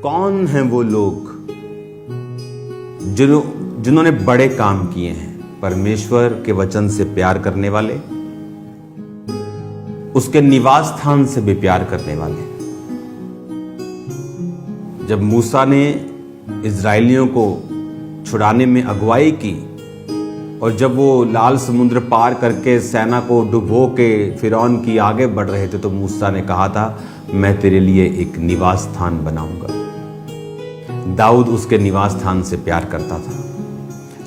कौन हैं वो लोग जिन्होंने बड़े काम किए हैं? परमेश्वर के वचन से प्यार करने वाले, उसके निवास स्थान से भी प्यार करने वाले। जब मूसा ने इजरायलियों को छुड़ाने में अगुवाई की और जब वो लाल समुद्र पार करके सेना को डुबो के फिरौन की आगे बढ़ रहे थे, तो मूसा ने कहा था, मैं तेरे लिए एक निवास स्थान बनाऊंगा। दाऊद उसके निवास स्थान से प्यार करता था,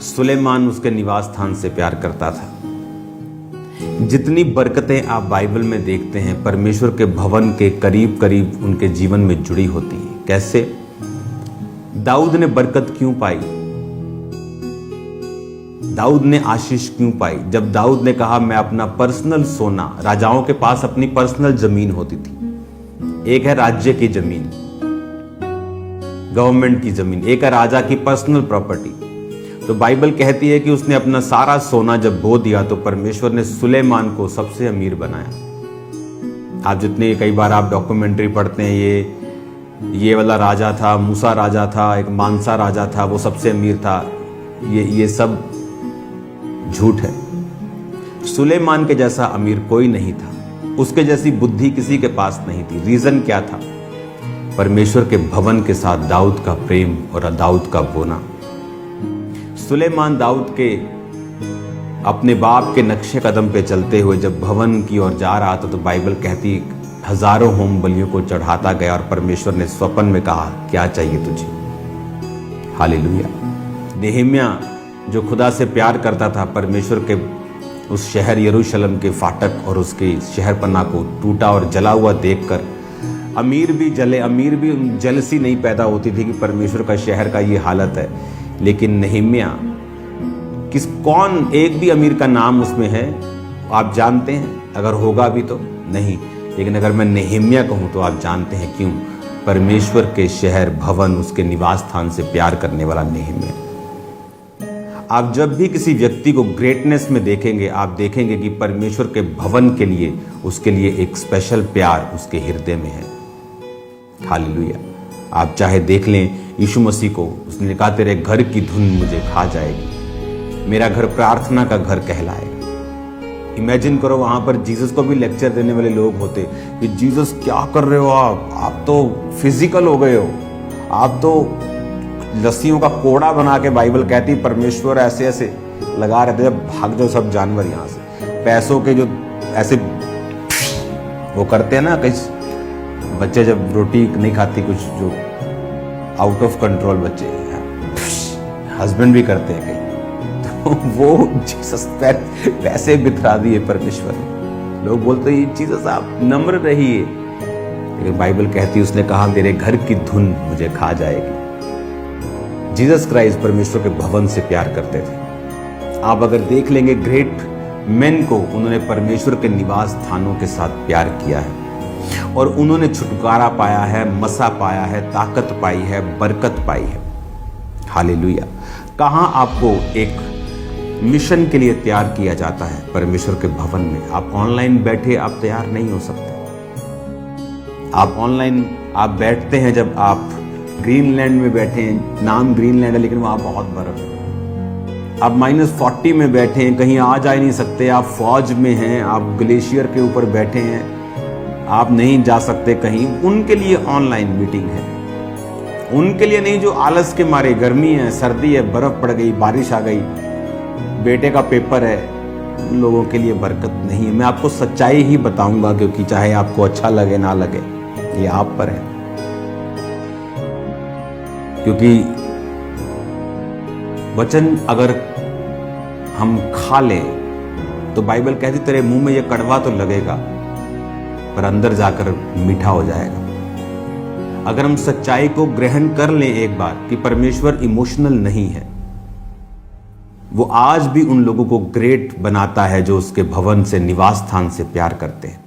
सुलेमान उसके निवास स्थान से प्यार करता था। जितनी बरकतें आप बाइबल में देखते हैं, परमेश्वर के भवन के करीब करीब उनके जीवन में जुड़ी होती हैं। कैसे? दाऊद ने बरकत क्यों पाई? दाऊद ने आशीष क्यों पाई? जब दाऊद ने कहा, मैं अपना पर्सनल सोना, राजाओं के पास अपनी पर्सनल जमीन होती थी। एक है राज्य की जमीन, गवर्नमेंट की जमीन, एक है राजा की पर्सनल प्रॉपर्टी। तो बाइबल कहती है कि उसने अपना सारा सोना जब बो दिया तो परमेश्वर ने सुलेमान को सबसे अमीर बनाया। आप जितने कई बार आप डॉक्यूमेंट्री पढ़ते हैं, ये वाला राजा था, मूसा राजा था, एक मानसा राजा था, वो सबसे अमीर था, ये सब झूठ है। सुलेमान के जैसा अमीर कोई नहीं था, उसके जैसी बुद्धि किसी के पास नहीं थी। रीजन क्या था? परमेश्वर के भवन के साथ दाऊद का प्रेम और दाऊद का बोना। सुलेमान दाऊद के अपने बाप के नक्शे कदम पे चलते हुए जब भवन की ओर जा रहा था, तो बाइबल कहती हजारों होम बलियों को चढ़ाता गया और परमेश्वर ने स्वप्न में कहा, क्या चाहिए तुझे? हालेलुया। नेहम्या जो खुदा से प्यार करता था, परमेश्वर के उस शहर यरूशलेम के फाटक और उसके शहरपना को टूटा और जला हुआ देखकर अमीर भी जले, अमीर भी जलसी नहीं पैदा होती थी कि परमेश्वर का शहर का ये हालत है। लेकिन नेहम्या, कौन एक भी अमीर का नाम उसमें है आप जानते हैं? अगर होगा भी तो नहीं, लेकिन अगर मैं नेहम्या कहूं तो आप जानते हैं क्यों? परमेश्वर के शहर, भवन, उसके निवास स्थान से प्यार करने वाला नेहम्या। आप जब भी किसी व्यक्ति को ग्रेटनेस में देखेंगे, आप देखेंगे कि परमेश्वर के भवन के लिए, उसके लिए एक स्पेशल प्यार उसके हृदय में है। हालेलुया। आप चाहे देख लें यीशु मसीह को, उसने कहा, तेरे घर की धुन मुझे खा जाएगी, मेरा घर प्रार्थना का घर कहलाएगा। इमेजिन करो, वहां पर जीसस को भी लेक्चर देने वाले लोग होते कि जीसस क्या कर रहे हो आप तो फिजिकल हो गए हो, आप तो लस्सियों का कोड़ा बना के, बाइबल कहती परमेश्वर ऐसे ऐसे लगा रहे थे, जब भाग जाओ सब जानवर यहां से। पैसों के जो ऐसे वो करते हैं ना, कई बच्चे जब रोटी नहीं खाती, कुछ जो आउट ऑफ कंट्रोल बच्चे, हस्बैंड भी करते हैं कई, तो वो जीसस पैसे बिथरा दिए परमेश्वर ने। लोग बोलते हैं जीसस आप नम्र रहिए, लेकिन बाइबल कहती उसने कहा, मेरे घर की धुन मुझे खा जाएगी। जीसस क्राइस्ट परमेश्वर के भवन से प्यार करते थे। आप अगर देख लेंगे ग्रेट मेन को, उन्होंने परमेश्वर के निवास स्थानों के साथ प्यार किया है और उन्होंने छुटकारा पाया है, मसा पाया है, ताकत पाई है, बरकत पाई है। हालेलुया। कहां आपको एक मिशन के लिए तैयार किया जाता है? परमेश्वर के भवन में। आप ऑनलाइन बैठे आप तैयार नहीं हो सकते। आप ऑनलाइन आप बैठते हैं जब आप ग्रीनलैंड में बैठे हैं, नाम ग्रीनलैंड है लेकिन वहां बहुत बर्फ है। आप -40 में बैठे हैं, कहीं आ जा ही नहीं सकते। आप फौज में हैं, आप ग्लेशियर के ऊपर बैठे हैं, आप नहीं जा सकते कहीं। उनके लिए ऑनलाइन मीटिंग है, उनके लिए नहीं जो आलस के मारे, गर्मी है, सर्दी है, बर्फ पड़ गई, बारिश आ गई, बेटे का पेपर है, उन लोगों के लिए बरकत नहीं है। मैं आपको सच्चाई ही बताऊंगा, क्योंकि चाहे आपको अच्छा लगे ना लगे, ये आप पर है। क्योंकि वचन अगर हम खा लें तो बाइबल कहती तेरे मुंह में ये कड़वा तो लगेगा पर अंदर जाकर मीठा हो जाएगा। अगर हम सच्चाई को ग्रहण कर लें एक बार कि परमेश्वर इमोशनल नहीं है, वो आज भी उन लोगों को ग्रेट बनाता है जो उसके भवन से, निवास स्थान से प्यार करते हैं।